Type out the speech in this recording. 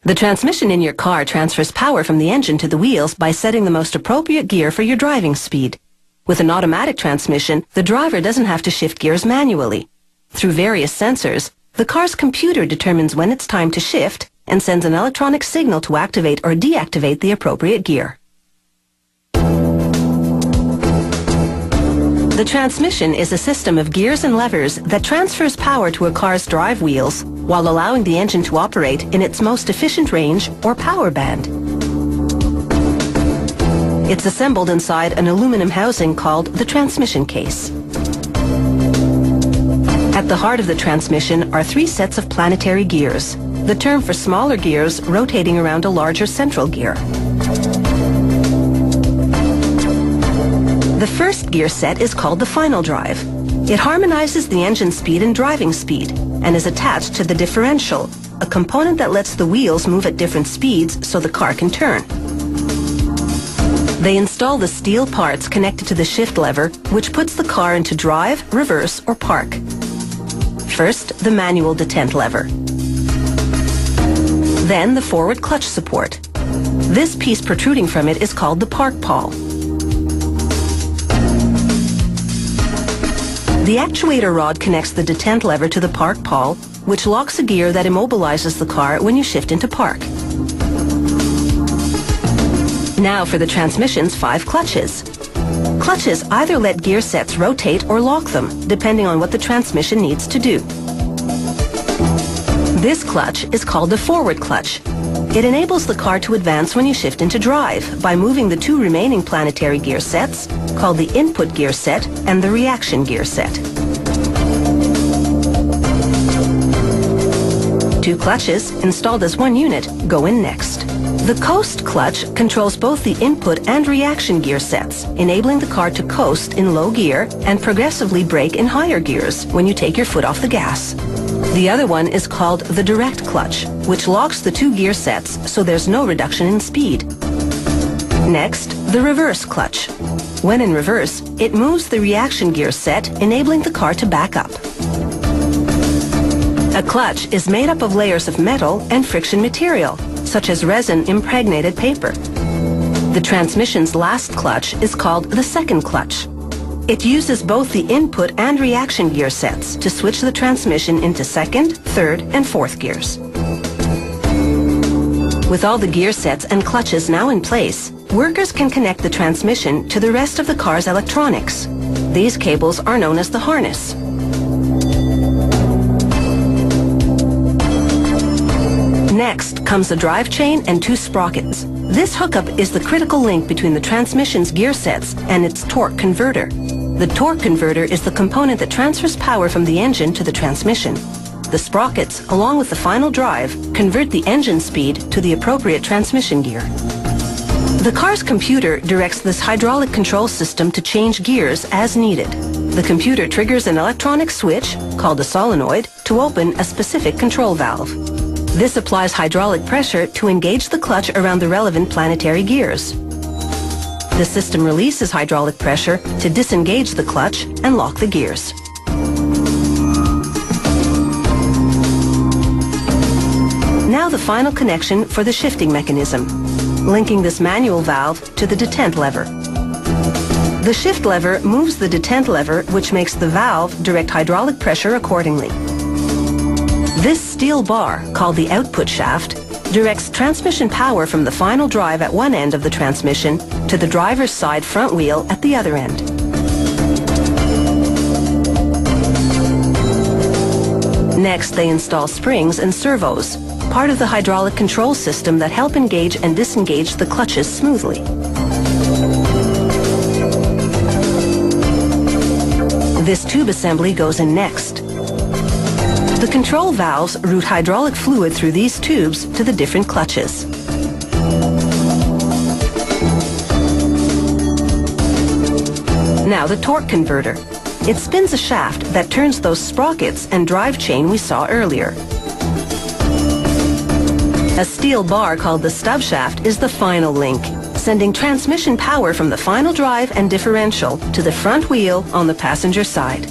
The transmission in your car transfers power from the engine to the wheels by setting the most appropriate gear for your driving speed. With an automatic transmission, the driver doesn't have to shift gears manually. Through various sensors, the car's computer determines when it's time to shift and sends an electronic signal to activate or deactivate the appropriate gear. The transmission is a system of gears and levers that transfers power to a car's drive wheels while allowing the engine to operate in its most efficient range or power band. It's assembled inside an aluminum housing called the transmission case. At the heart of the transmission are 3 sets of planetary gears, the term for smaller gears rotating around a larger central gear. The first gear set is called the final drive. It harmonizes the engine speed and driving speed and is attached to the differential, a component that lets the wheels move at different speeds so the car can turn. They install the steel parts connected to the shift lever, which puts the car into drive, reverse, or park. First, the manual detent lever. Then the forward clutch support. This piece protruding from it is called the park pawl. The actuator rod connects the detent lever to the park pawl, which locks a gear that immobilizes the car when you shift into park. Now for the transmission's 5 clutches. Clutches either let gear sets rotate or lock them, depending on what the transmission needs to do. This clutch is called the forward clutch. It enables the car to advance when you shift into drive by moving the 2 remaining planetary gear sets, called the input gear set and the reaction gear set. 2 clutches, installed as one unit, go in next. The coast clutch controls both the input and reaction gear sets, enabling the car to coast in low gear and progressively brake in higher gears when you take your foot off the gas. The other one is called the direct clutch, which locks the 2 gear sets so there's no reduction in speed. Next, the reverse clutch. When in reverse, it moves the reaction gear set, enabling the car to back up. A clutch is made up of layers of metal and friction material, such as resin-impregnated paper. The transmission's last clutch is called the second clutch. It uses both the input and reaction gear sets to switch the transmission into second, third, and fourth gears. With all the gear sets and clutches now in place, workers can connect the transmission to the rest of the car's electronics. These cables are known as the harness. Next comes the drive chain and 2 sprockets. This hookup is the critical link between the transmission's gear sets and its torque converter. The torque converter is the component that transfers power from the engine to the transmission. The sprockets, along with the final drive, convert the engine speed to the appropriate transmission gear. The car's computer directs this hydraulic control system to change gears as needed. The computer triggers an electronic switch, called a solenoid, to open a specific control valve. This applies hydraulic pressure to engage the clutch around the relevant planetary gears. The system releases hydraulic pressure to disengage the clutch and lock the gears. Now the final connection for the shifting mechanism, linking this manual valve to the detent lever. The shift lever moves the detent lever, which makes the valve direct hydraulic pressure accordingly. This steel bar, called the output shaft, directs transmission power from the final drive at one end of the transmission to the driver's side front wheel at the other end. Next, they install springs and servos, part of the hydraulic control system that help engage and disengage the clutches smoothly. This tube assembly goes in next. The control valves route hydraulic fluid through these tubes to the different clutches. Now the torque converter. It spins a shaft that turns those sprockets and drive chain we saw earlier. A steel bar called the stub shaft is the final link, sending transmission power from the final drive and differential to the front wheel on the passenger side.